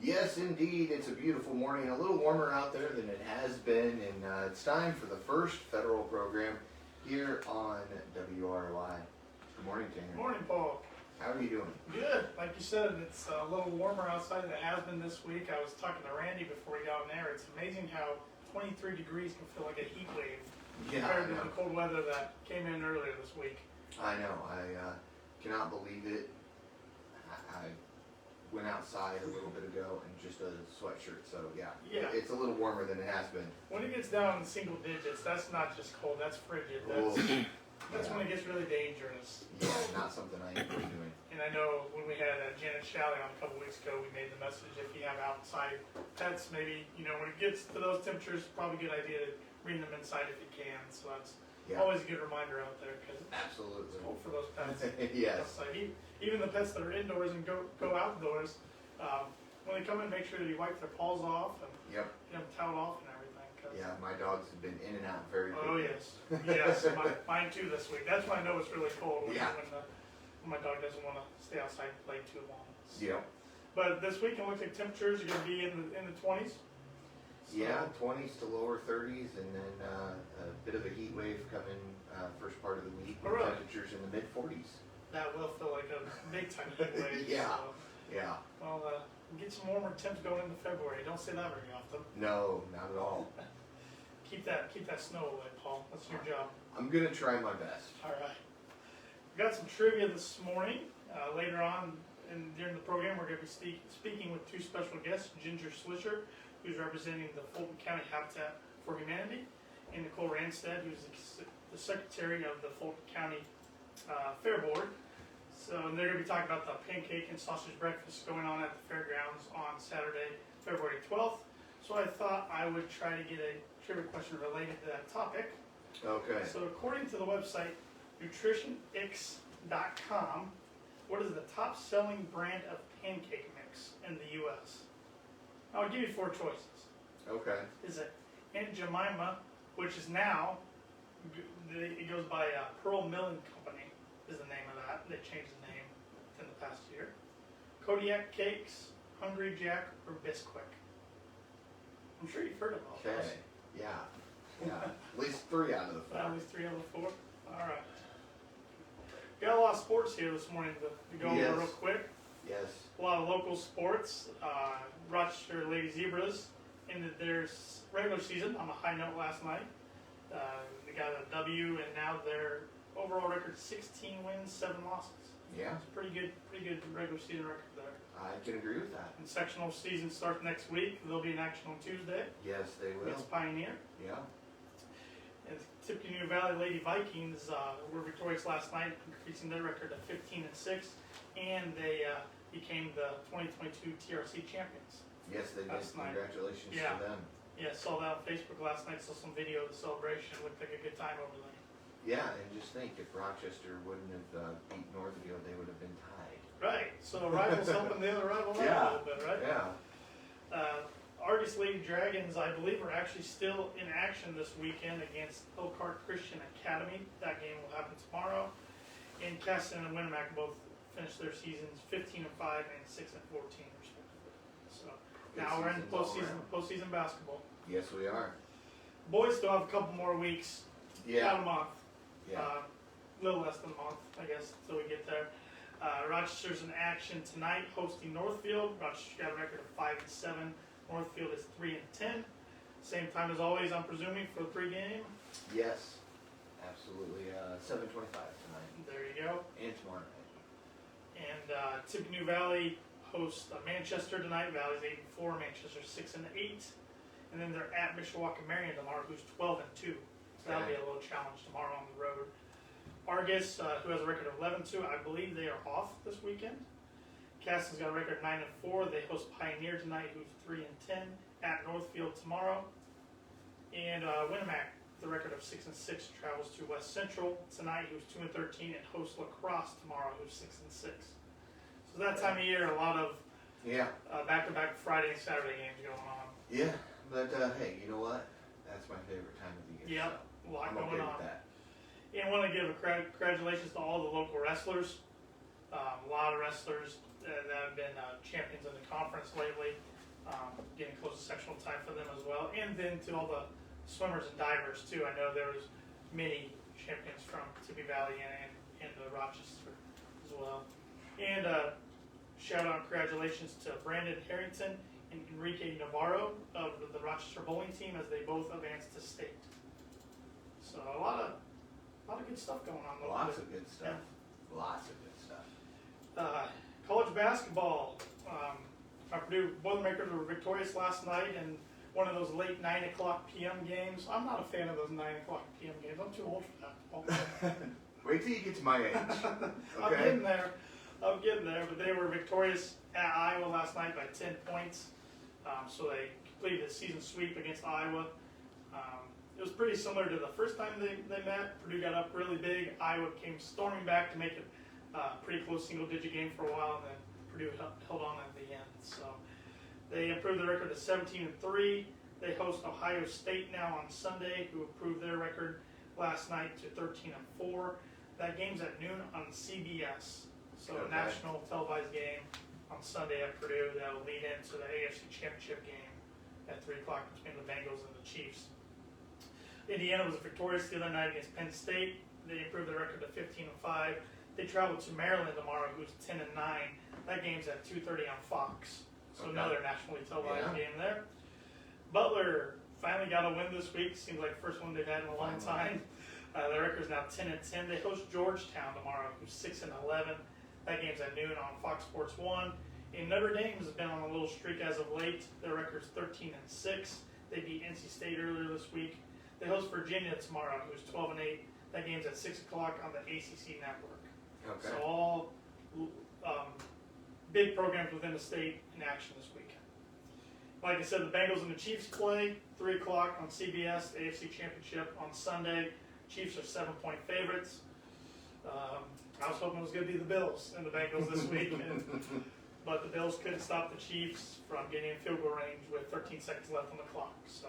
Yes, indeed. It's a beautiful morning. A little warmer out there than it has been, and it's time for the first federal program here on WROI. Good morning, Tanner. Good morning, Paul. How are you doing? Good. Like you said, it's a little warmer outside than it has been this week. I was talking to Randy before we got on there. It's amazing how 23 degrees can feel like a heat wave compared to the cold weather that came in earlier this week. I know. I cannot believe it. I went outside a little bit ago in just a sweatshirt, so yeah, it's a little warmer than it has been. When it gets down in single digits, that's not just cold, that's frigid. That's when it gets really dangerous. Yeah, not something I enjoy doing. And I know when we had Janet Shalley on a couple weeks ago, we made the message, if you have outside pets, maybe, when it gets to those temperatures, probably a good idea to bring them inside if you can. So that's always a good reminder out there, because absolutely it's cold for those pets. Yes. Outside. Even the pets that are indoors and go outdoors, when they come in, make sure that you wipe their paws off and get them toweled off and everything. Yeah, my dogs have been in and out very quickly. Oh yes, yes, mine too this week. That's when I know it's really cold. When my dog doesn't want to stay outside and play too long. So. Yeah. But this week it looks like temperatures are going to be in the 20s. So. Yeah, 20s to lower 30s, and then a bit of a heat wave coming first part of the week with temperatures in the mid 40s. That will feel like a big time heat wave. Yeah. Well, get some warmer temps going into February. Don't say that very often. No, not at all. Keep that snow away, Paul. That's your job. I'm gonna try my best. All right. We got some trivia this morning. Later on during the program, we're going to be speaking with two special guests: Ginger Slisher, who's representing the Fulton County Habitat for Humanity, and Nicole Ranstead, who's the secretary of the Fulton County Fair Board. So, and they're going to be talking about the pancake and sausage breakfast going on at the Fairgrounds on Saturday, February 12th. So I thought I would try to get a trivia question related to that topic. Okay. So according to the website nutritionix.com, what is the top selling brand of pancake mix in the U.S.? I'll give you four choices. Okay. Is it Aunt Jemima, which is now, it goes by Pearl Milling Company is the name of that. They changed the name in the past year. Kodiak Cakes, Hungry Jack, or Bisquick? I'm sure you've heard of all those. Okay. Yeah. At least 3 out of the 4. At least 3 out of the 4? All right. Got a lot of sports here this morning to go over real quick. Yes. A lot of local sports. Rochester Lady Zebras ended their regular season on a high note last night. They got a W, and now their overall record 16 wins, 7 losses. Yeah. It's pretty good regular season record there. I can agree with that. And sectional season starts next week. They'll be in action on Tuesday. Yes, they will. Against Pioneer. Yeah. And the Tippecanoe Valley Lady Vikings were victorious last night, increasing their record to 15-6, and they became the 2022 TRC champions. Yes, they did. Congratulations to them. Yeah, saw that on Facebook last night. Saw some video of the celebration. Looked like a good time over there. Yeah, and just think, if Rochester wouldn't have beat Northfield, they would have been tied. Right. So rivals helping the other rival out a little bit, right? Yeah. Argus Lady Dragons, I believe, are actually still in action this weekend against Elkhart Christian Academy. That game will happen tomorrow. And Caston and Winnemac both finished their seasons 15-5 and 6-14 respectively. So now we're in postseason basketball. Yes, we are. Boys still have a couple more weeks. Yeah. About a month. Yeah. A little less than a month, I guess, until we get there. Rochester's in action tonight, hosting Northfield. Rochester got a record of 5-7. Northfield is 3-10. Same time as always, I'm presuming, for the pregame. Yes, absolutely. 7:25 tonight. There you go. And tomorrow night. And Tippecanoe Valley hosts Manchester tonight. Valley's 8-4. Manchester's 6-8. And then they're at Mishawaka Marion tomorrow, who's 12-2. So that'll be a little challenge tomorrow on the road. Argus, who has a record of 11-2, I believe they are off this weekend. Caston's got a record 9-4. They host Pioneer tonight, who's 3-10, at Northfield tomorrow. And Winnemac, the record of 6-6, travels to West Central tonight, who's 2-13, and hosts La Crosse tomorrow, who's 6-6. So that time of year, a lot of back-to-back Friday and Saturday games going on. Yeah, but hey, you know what? That's my favorite time of the year. Yep, so a lot I'm going okay on. With that. And I want to give congratulations to all the local wrestlers. A lot of wrestlers that have been champions in the conference lately, getting close to sectional time for them as well. And then to all the swimmers and divers too. I know there was many champions from Tibby Valley and Rochester as well. And shout out and congratulations to Brandon Harrington and Enrique Navarro of the Rochester bowling team as they both advanced to state. So a lot of good stuff going on. Lots of good stuff. Yeah. Lots of good stuff. College basketball. Our Purdue Boilermakers were victorious last night in one of those late 9 o'clock p.m. games. I'm not a fan of those 9 o'clock p.m. games. I'm too old for that. Wait till you get to my age. Okay? I'm getting there. But they were victorious at Iowa last night by 10 points. So they completed a season sweep against Iowa. It was pretty similar to the first time they met. Purdue got up really big. Iowa came storming back to make it a pretty close single-digit game for a while, and then Purdue held on at the end. So they improved their record to 17-3. They host Ohio State now on Sunday, who improved their record last night to 13-4. That game's at noon on CBS. So a national televised game on Sunday at Purdue that will lead into the AFC Championship game at 3 o'clock between the Bengals and the Chiefs. Indiana was victorious the other night against Penn State. They improved their record to 15-5. They travel to Maryland tomorrow, who's 10-9. That game's at 2:30 on Fox. So another nationally televised game there. Butler finally got a win this week. Seems like the first one they've had in a long time. Their record's now 10-10. They host Georgetown tomorrow, who's 6-11. That game's at noon on Fox Sports 1. And Notre Dame has been on a little streak as of late. Their record's 13-6. They beat NC State earlier this week. They host Virginia tomorrow, who's 12-8. That game's at 6 o'clock on the ACC network. Okay. So all big programs within the state in action this weekend. Like I said, the Bengals and the Chiefs play 3 o'clock on CBS, the AFC Championship on Sunday. Chiefs are 7-point favorites. I was hoping it was going to be the Bills and the Bengals this week, but the Bills couldn't stop the Chiefs from getting in field goal range with 13 seconds left on the clock. So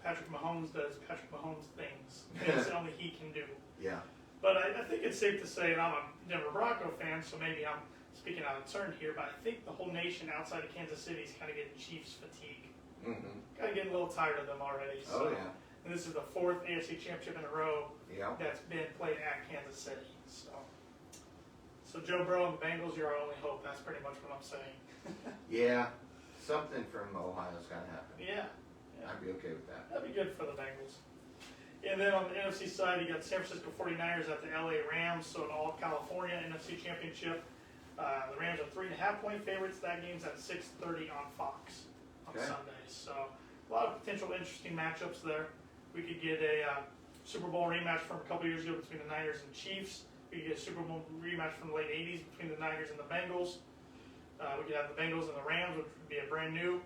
Patrick Mahomes does Patrick Mahomes things. Things only he can do. Yeah. But I think it's safe to say, and I'm a Denver Bronco fan, so maybe I'm speaking out of turn here, but I think the whole nation outside of Kansas City is kind of getting Chiefs fatigue. Kind of getting a little tired of them already. So. And this is the 4th AFC Championship in a row that's been played at Kansas City. So Joe Burrow and the Bengals, you're our only hope. That's pretty much what I'm saying. Yeah, something from Ohio's got to happen. Yeah. I'd be okay with that. That'd be good for the Bengals. And then on the NFC side, you got San Francisco 49ers at the LA Rams, so an all-California NFC Championship. The Rams are 3.5-point favorites. That game's at 6:30 on Fox on Sunday. So a lot of potential interesting matchups there. We could get a Super Bowl rematch from a couple years ago between the Niners and Chiefs. We could get a Super Bowl rematch from the late 80s between the Niners and the Bengals. We could have the Bengals and the Rams, which would be a brand new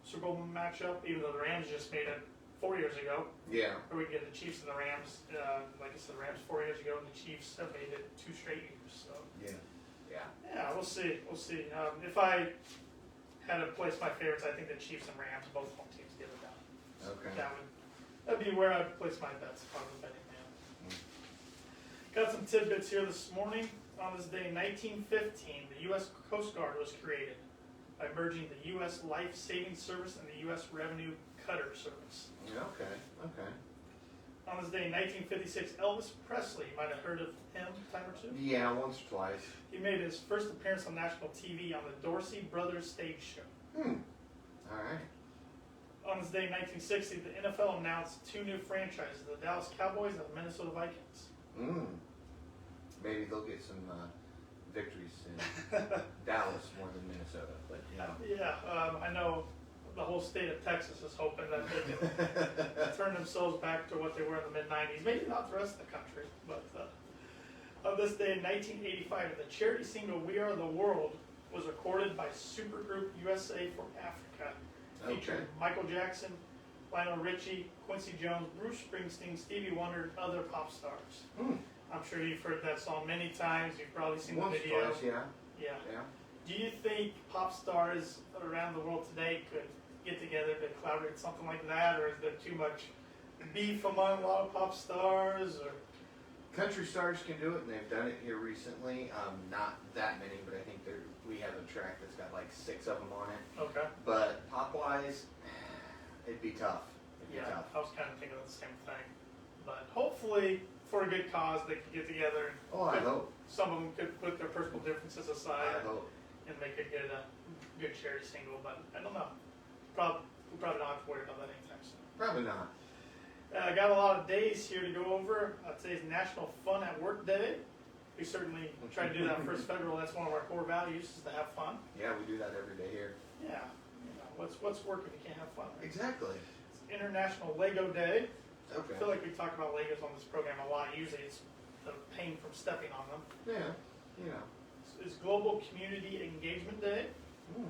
Super Bowl matchup, even though the Rams just made it 4 years ago. Yeah. Or we could get the Chiefs and the Rams. Like I said, the Rams 4 years ago, and the Chiefs have made it 2 straight years. So yeah, we'll see. If I had to place my favorites, I think the Chiefs and Rams, both home teams, get it done. Okay. That'd be where I'd place my bets if I was a betting man. Got some tidbits here this morning. On this day in 1915, the U.S. Coast Guard was created by merging the U.S. Life Saving Service and the U.S. Revenue Cutter Service. Okay. On this day in 1956, Elvis Presley, you might have heard of him a time or two? Yeah, once or twice. He made his first appearance on national TV on the Dorsey Brothers stage show. All right. On this day in 1960, the NFL announced 2 new franchises, the Dallas Cowboys and the Minnesota Vikings. Maybe they'll get some victories in Dallas more than Minnesota. But I know the whole state of Texas is hoping that they can turn themselves back to what they were in the mid-90s. Maybe not the rest of the country, but on this day in 1985, the charity single "We Are the World" was recorded by Supergroup USA for Africa. Featuring Michael Jackson, Lionel Richie, Quincy Jones, Bruce Springsteen, Stevie Wonder, and other pop stars. I'm sure you've heard that song many times. You've probably seen the video. Once, twice, yeah. Do you think pop stars around the world today could get together to collaborate something like that, or is there too much beef among a lot of pop stars? Or Country Stars can do it, and they've done it here recently. Not that many, but I think we have a track that's got like 6 of them on it. Okay. But pop-wise, it'd be tough. Yeah, I was kind of thinking of the same thing. But hopefully, for a good cause, they could get together. Oh, I hope. Some of them could put their personal differences aside I hope. and make a good charity single. But I don't know. We probably don't have to worry about that anytime soon. Probably not. I got a lot of days here to go over. Today's National Fun at Work Day. We certainly try to do that first federal. That's one of our core values, is to have fun. Yeah, we do that every day here. Yeah. What's work if you can't have fun? Right? Exactly. It's International Lego Day. Okay. I feel like we talk about Legos on this program a lot. Usually it's the pain from stepping on them. Yeah, It's Global Community Engagement Day. Mm.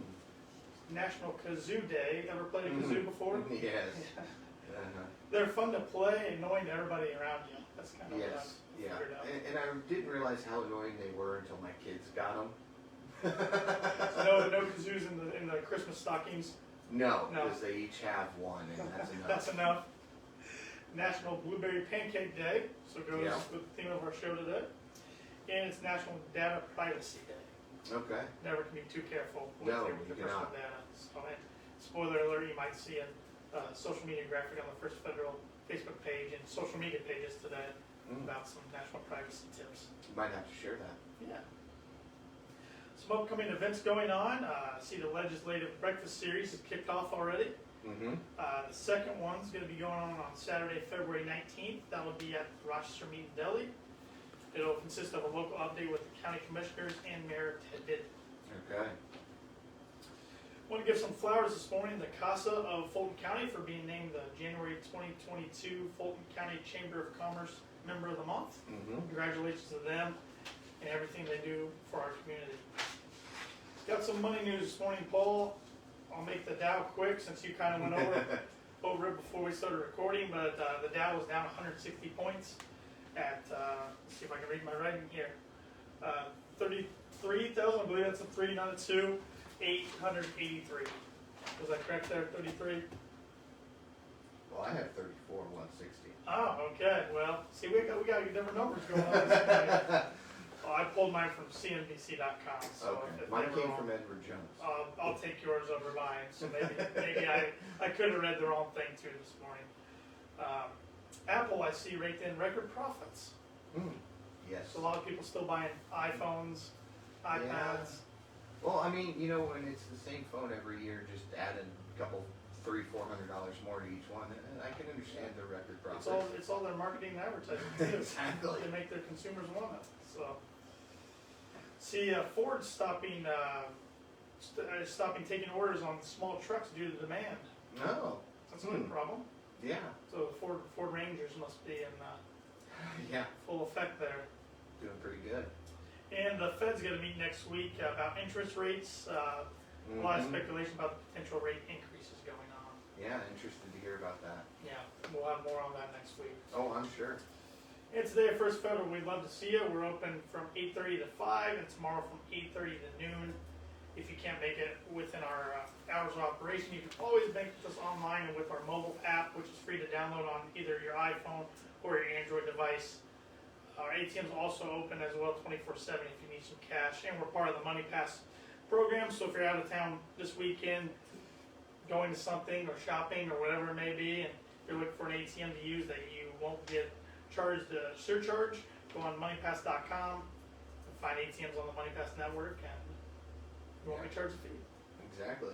National Kazoo Day. Ever played a kazoo before? Yes. They're fun to play, annoying to everybody around you. That's kind of what Yes. I Yeah. figured out. And I didn't realize how annoying they were until my kids got them. So no kazoos in the Christmas stockings. No, No. because they each have one, and that's enough. That's enough. National Blueberry Pancake Day, so it goes Yeah. with the theme of our show today. And it's National Data Privacy Day. Okay. Never can be too careful with No, your you personal cannot. data. So, and spoiler alert, you might see a social media graphic on the First Federal Facebook page and social media pages today about some national privacy tips. You might have to share that. Yeah. Some upcoming events going on. I see the Legislative Breakfast Series has kicked off already. Mm-hmm. The second one's going to be going on Saturday, February 19th. That will be at Rochester Meat and Deli. It'll consist of a local update with the county commissioners and Mayor Ted Bid. Okay. I want to give some flowers this morning to CASA of Fulton County for being named the January 2022 Fulton County Chamber of Commerce Member of the Month. Mm-hmm. Congratulations to them and everything they do for our community. Got some money news this morning, Paul. I'll make the Dow quick since you kind of went over it before we started recording, but the Dow was down 160 points at, let's see if I can read my writing here, 33,000, I believe that's a 3, not a 2, 883. Was I correct there, 33? Well, I have 34, 160. Oh, okay, well, see, we got different numbers going on this morning. Oh, I pulled mine from CNBC.com, so Okay. if Mine they were came wrong, from Edward Jones. I'll take yours over mine. So maybe I could have read the wrong thing too this morning. Apple, I see, raked in record profits. Yes. So a lot of people still buying iPhones, iPads. Well, I mean, when it's the same phone every year, just adding a couple, $300-$400 more to each one, I can understand the record profits. It's all their marketing and advertising too. Exactly. They make their consumers want it. So see, Ford's stopping taking orders on small trucks due to demand. No. That's a good problem. Yeah. So Ford Rangers must be in Yeah. full effect there. Doing pretty good. And the Fed's going to meet next week about interest rates. A lot of speculation about the potential rate increases going on. Yeah, interested to hear about that. Yeah, we'll have more on that next week. Oh, I'm sure. And today at First Federal, we'd love to see you. We're open from 8:30 to 5, and tomorrow from 8:30 to noon. If you can't make it within our hours of operation, you can always bank with us online and with our mobile app, which is free to download on either your iPhone or your Android device. Our ATM's also open as well 24/7 if you need some cash, and we're part of the Money Pass program, so if you're out of town this weekend, going to something or shopping or whatever it may be, and you're looking for an ATM to use that you won't get charged a surcharge, go on moneypass.com and find ATMs on the MoneyPass network, and you won't be charged a fee. Exactly.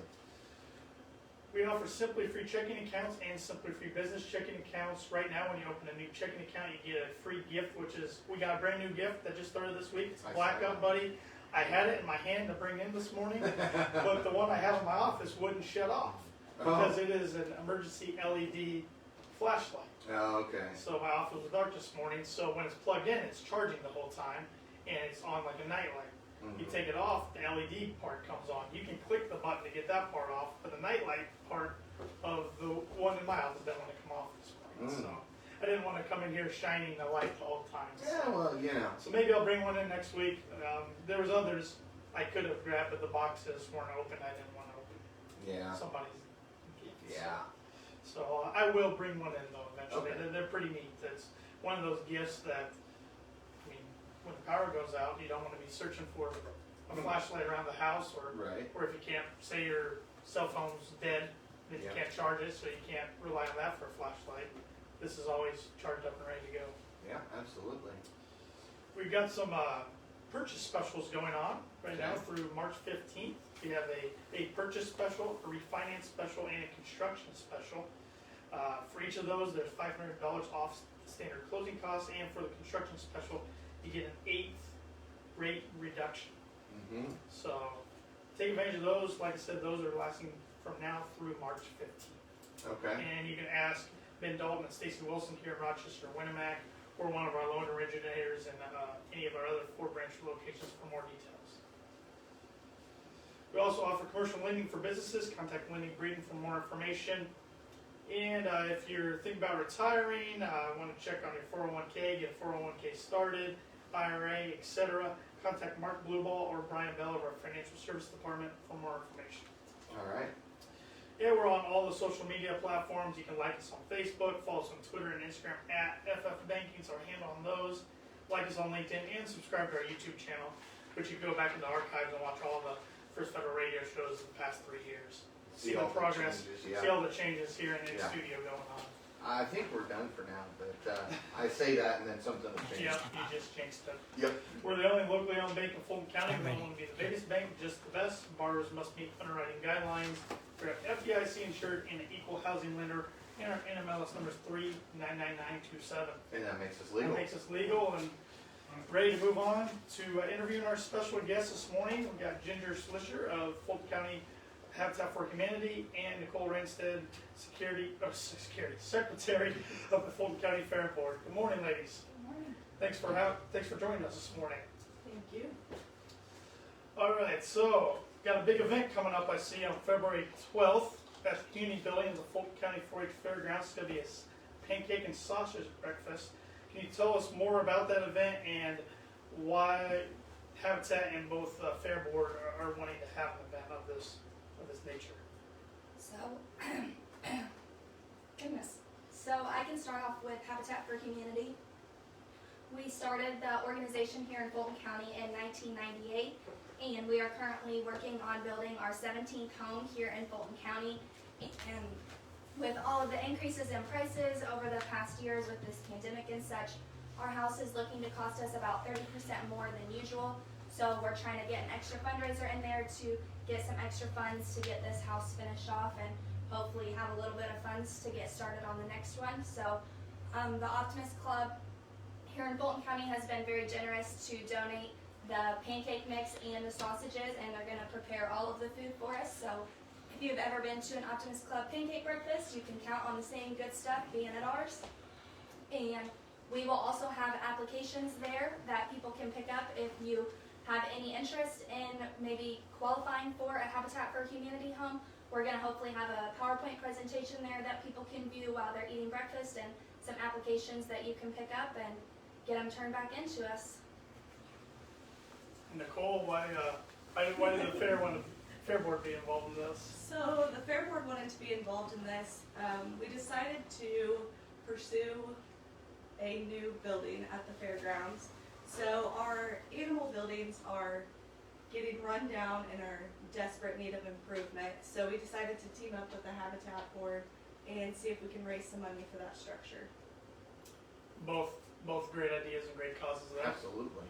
We offer Simply Free checking accounts and Simply Free business checking accounts. Right now, when you open a new checking account, you get a free gift, which is, we got a brand new gift that just started this week. It's a Blackout Buddy. I had it in my hand to bring in this morning, but the one I have in my office wouldn't shut off because it is an emergency LED flashlight. Oh, okay. So my office was dark this morning, so when it's plugged in, it's charging the whole time, and it's on like a nightlight. You take it off, the LED part comes on. You can click the button to get that part off, but the nightlight part of the one in my office doesn't want to come off this morning. So I didn't want to come in here shining the light all the time. Yeah, well, So maybe I'll bring one in next week. There was others I could have grabbed, but the boxes weren't open. I didn't want to open Yeah. somebody's gift. Yeah. So I will bring one in though eventually. Okay. They're pretty neat. It's one of those gifts that when the power goes out, you don't want to be searching for a flashlight around the house, or Right. if you can't, say your cell phone's dead, then you Yeah. can't charge it, so you can't rely on that for a flashlight. This is always charged up and ready to go. Yeah, absolutely. We've got some purchase specials going on right now Okay. through March 15th. We have a purchase special, a refinance special, and a construction special. For each of those, there's $500 off standard closing costs, and for the construction special, you get an 8th rate reduction. Mm-hmm. So take advantage of those. Like I said, those are lasting from now through March 15th. Okay. And you can ask Ben Dalton and Stacy Wilson here in Rochester, Winnemac, or one of our loan originators in any of our other 4 branch locations for more details. We also offer commercial lending for businesses. Contact Lending Breeden for more information. And if you're thinking about retiring, want to check on your 401k, get a 401k started, IRA, etc., contact Mark Blueball or Brian Bell of our Financial Service Department for more information. All right. Yeah, we're on all the social media platforms. You can like us on Facebook, follow us on Twitter and Instagram at FF Banking, so our handle on those. Like us on LinkedIn and subscribe to our YouTube channel, which you can go back in the archives and watch all the First Federal Radio shows in the past 3 years. See the all progress, changes, yeah. see all the changes here in the Yeah. studio going on. I think we're done for now, but I say that and then something will change. Yep, you just jinxed it. Yep. We're the only locally owned bank in Fulton County. We don't want to be the biggest bank, just the best. Borrowers must meet underwriting guidelines. We're FDIC insured and an equal housing lender. And our NMLS number is 399927. And that makes us That legal. makes us legal and ready to move on to interviewing our special guest this morning. We've got Ginger Slisher of Fulton County Habitat for Humanity and Nicole Ranstead, Secretary of the Fulton County Fair Board. Good morning, ladies. Good morning. Thanks for joining us this morning. Thank you. All right, so got a big event coming up. I see on February 12th at the Community Building of the Fulton County 4-H Fairgrounds. It's going to be a pancake and sausage breakfast. Can you tell us more about that event and why Habitat and both Fair Board are wanting to have an event of this nature? So, goodness. So I can start off with Habitat for Humanity. We started the organization here in Fulton County in 1998, and we are currently working on building our 17th home here in Fulton County. And with all of the increases in prices over the past years with this pandemic and such, our house is looking to cost us about 30% more than usual. So we're trying to get an extra fundraiser in there to get some extra funds to get this house finished off and hopefully have a little bit of funds to get started on the next one. So the Optimist Club here in Fulton County has been very generous to donate the pancake mix and the sausages, and they're going to prepare all of the food for us. So if you've ever been to an Optimist Club pancake breakfast, you can count on the same good stuff being at ours. And we will also have applications there that people can pick up if you have any interest in maybe qualifying for a Habitat for Humanity home. We're going to hopefully have a PowerPoint presentation there that people can view while they're eating breakfast, and some applications that you can pick up and get them turned back into us. Nicole, why did the Fair Board be involved in this? So the Fair Board wanted to be involved in this. We decided to pursue a new building at the fairgrounds. So our animal buildings are getting run down and are desperate need of improvement. So we decided to team up with the Habitat Board and see if we can raise some money for that structure. Both great ideas and great causes there. Absolutely.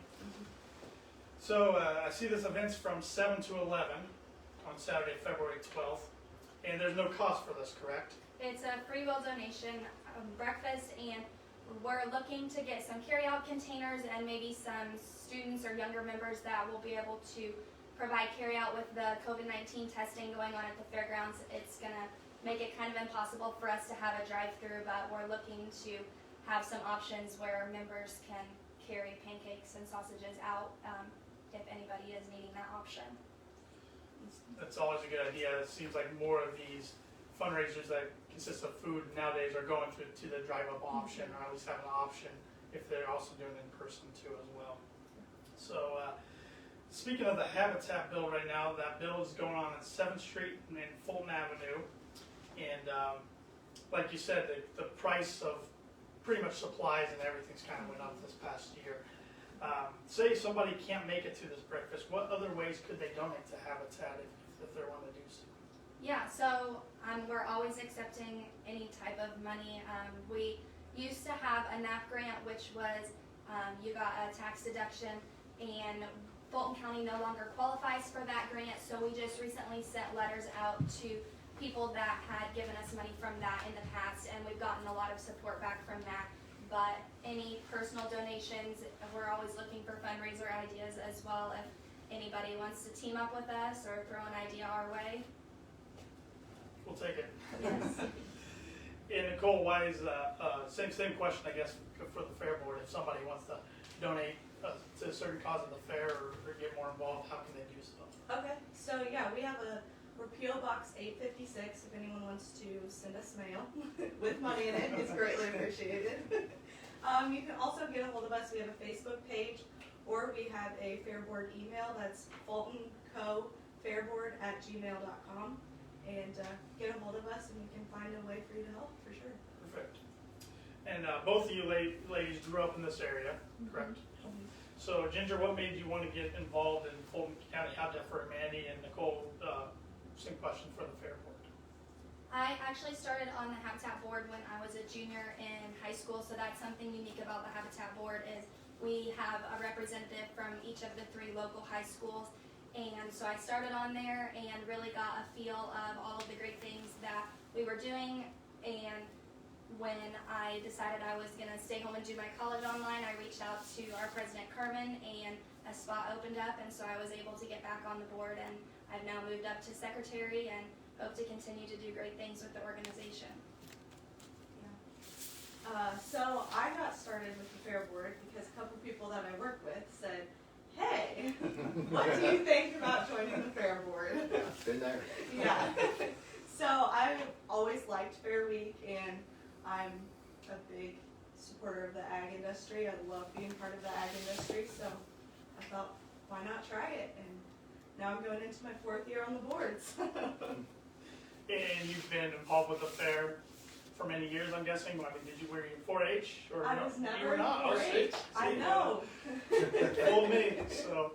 So I see this event's from 7 to 11 on Saturday, February 12th, and there's no cost for this, correct? It's a free will donation breakfast, and we're looking to get some carry-out containers and maybe some students or younger members that will be able to provide carry-out. With the COVID-19 testing going on at the fairgrounds, it's going to make it kind of impossible for us to have a drive-through, but we're looking to have some options where members can carry pancakes and sausages out if anybody is needing that option. That's always a good idea. It seems like more of these fundraisers that consist of food nowadays are going to the drive-up option, or at least have an option if they're also doing it in person too as well. So speaking of the Habitat bill right now, that bill is going on 7th Street and Fulton Avenue. And like you said, the price of pretty much supplies and everything's kind of went up this past year. Say somebody can't make it to this breakfast, what other ways could they donate to Habitat if they're wanting to do so? Yeah, so we're always accepting any type of money. We used to have a NAP grant, which was you got a tax deduction, and Fulton County no longer qualifies for that grant, so we just recently sent letters out to people that had given us money from that in the past, and we've gotten a lot of support back from that. But any personal donations, we're always looking for fundraiser ideas as well. If anybody wants to team up with us or throw an idea our way. We'll take it. Yes. And Nicole, why is same question, I guess, for the fair board. If somebody wants to donate to a certain cause of the fair or get more involved, how can they do so? Okay, so yeah, we're P.O. Box 856 if anyone wants to send us mail with money in it. It's greatly appreciated. You can also get a hold of us. We have a Facebook page, or we have a fair board email. That's fultoncofairboard@gmail.com. And get a hold of us, and we can find a way for you to help, for sure. Perfect. And both of you ladies grew up in this area, correct? Mm-hmm. So Ginger, what made you want to get involved in Fulton County Habitat for Humanity? And Nicole, same question for the fair board. I actually started on the Habitat board when I was a junior in high school, so that's something unique about the Habitat board is we have a representative from each of the 3 local high schools. And so I started on there and really got a feel of all of the great things that we were doing. And when I decided I was going to stay home and do my college online, I reached out to our president, Carmen, and a spot opened up. And so I was able to get back on the board, and I've now moved up to secretary and hope to continue to do great things with the organization. Yeah. So I got started with the fair board because a couple people that I work with said, hey, what do you think about joining the fair board? Been there. Yeah. So I've always liked Fair Week, and I'm a big supporter of the ag industry. I love being part of the ag industry, so I thought, why not try it? And now I'm going into my 4th year on the boards. And you've been involved with the fair for many years, I'm guessing. I mean, were you 4-H or I no? was never You were not. in 4-H. I know. Full me. So,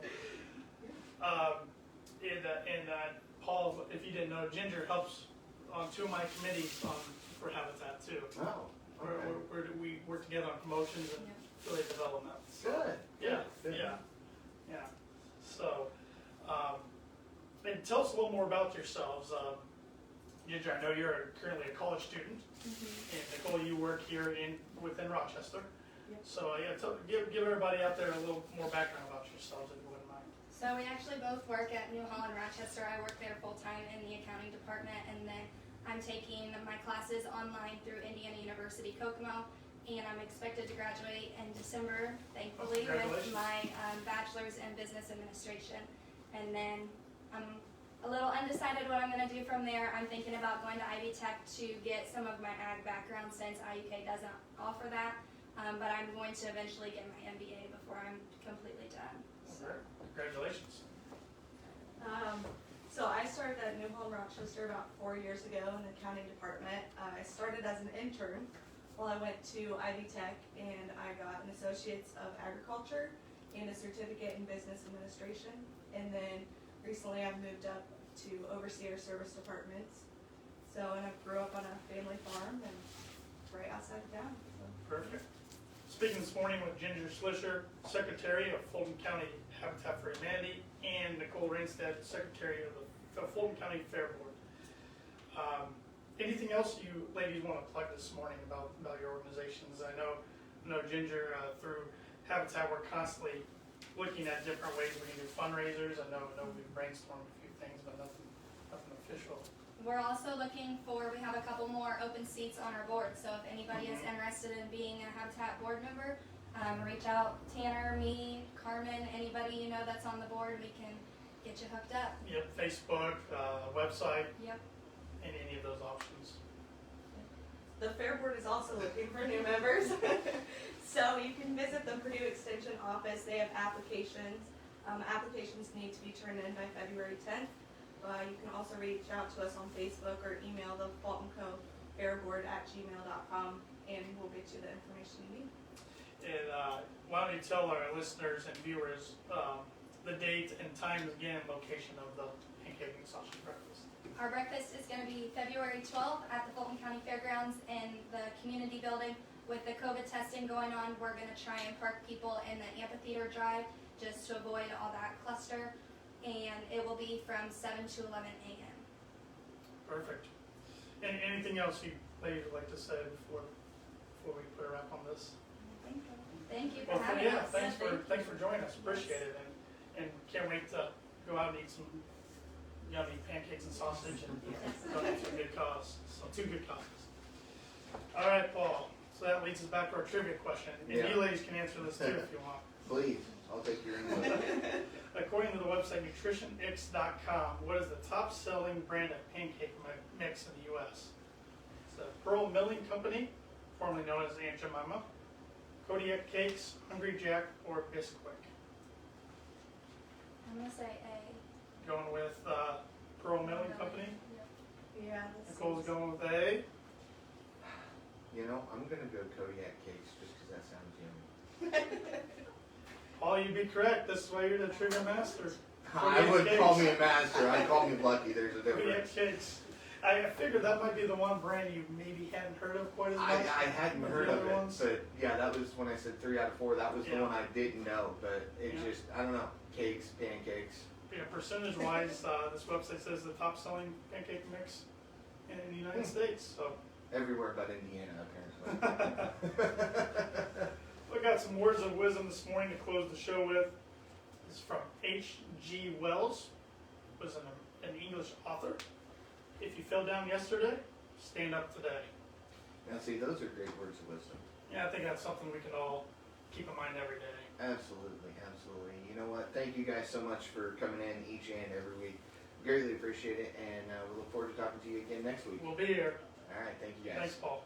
Paul, if you didn't know, Ginger helps on 2 of my committees for Habitat too. Oh, okay. We work together on promotions and affiliate development. So, Good. yeah, Good. yeah. So, and tell us a little more about yourselves. Ginger, I know you're currently a college student, and Nicole, you work here within Rochester. Yep. So give everybody out there a little more background about yourselves, if you wouldn't mind. So we actually both work at New Holland, Rochester. I work there full-time in the accounting department, and then I'm taking my classes online through Indiana University Kokomo, and I'm expected to graduate in December, thankfully, with my bachelor's in business administration. And then I'm a little undecided what I'm going to do from there. I'm thinking about going to Ivy Tech to get some of my ag background since IUK doesn't offer that, but I'm going to eventually get my MBA before I'm completely done. So. Congratulations. So I started at New Holland, Rochester about 4 years ago in the accounting department. I started as an intern while I went to Ivy Tech, and I got an Associates of Agriculture and a certificate in business administration. And then recently I've moved up to overseer service departments. So, and I grew up on a family farm and right outside of town. So. Perfect. Speaking this morning with Ginger Slisher, Secretary of Fulton County Habitat for Humanity, and Nicole Ranstead, Secretary of the Fulton County Fair Board. Anything else you ladies want to plug this morning about your organizations? I know Ginger, through Habitat, we're constantly looking at different ways we can do fundraisers. I know we've brainstormed a few things, but nothing official. We're also looking we have a couple more open seats on our board, so if anybody is interested in being a Habitat board member, reach out, Tanner, me, Carmen, anybody you know that's on the board, we can get you hooked up. Yep, Facebook, website, Yep. and any of those options. The Fair Board is also looking for new members. So you can visit the Purdue Extension office. They have applications. Applications need to be turned in by February 10th. You can also reach out to us on Facebook or email the fultoncofairboard@gmail.com, and we'll get you the information you need. And why don't you tell our listeners and viewers the date and time again, location of the Pancake and Sausage Breakfast? Our breakfast is going to be February 12th at the Fulton County Fairgrounds in the community building. With the COVID testing going on, we're going to try and park people in the amphitheater drive just to avoid all that cluster. And it will be from 7 to 11 a.m. Perfect. And anything else you ladies would like to say before we put a wrap on this? Thank you for Well, having yeah, us. thanks for joining us. Appreciate it, and can't wait to go out and eat some yummy pancakes and sausage and donate to a good cause. So 2 good causes. All right, Paul. So that leads us back to our trivia question, and Yeah. you ladies can answer this too if you want. Please, I'll take your input. According to the website nutritionx.com, what is the top-selling brand of pancake mix in the U.S.? It's the Pearl Milling Company, formerly known as Aunt Jemima, Kodiak Cakes, Hungry Jack, or Bisquick. I'm going to say A. Going with Pearl Milling Company. Yeah. Nicole's going with A. You know, I'm gonna go Kodiak Cakes just because that sounds yummy. Paul, you'd be correct. This is why you're the trivia master. I Kodiak wouldn't call Cakes. me a master. I'd call me lucky. There's a difference. Kodiak Cakes. I figured that might be the one brand you maybe hadn't heard of quite as much. I hadn't as heard the of other it, ones. but yeah, that was when I said 3 out of 4. That was the Yeah. one I didn't know, but it Yeah. just, I don't know, cakes, pancakes. Yeah, percentage-wise, this website says the top-selling pancake mix in the United States. So Everywhere but Indiana, apparently. we got some words of wisdom this morning to close the show with. This is from H.G. Wells, who was an English author. If you fell down yesterday, stand up today. Now, see, those are great words of wisdom. Yeah, I think that's something we can all keep in mind every day. Absolutely, absolutely. You know what? Thank you guys so much for coming in each and every week. Greatly appreciate it, and we look forward to talking to you again next week. We'll be here. All right, thank you guys. Thanks, Paul.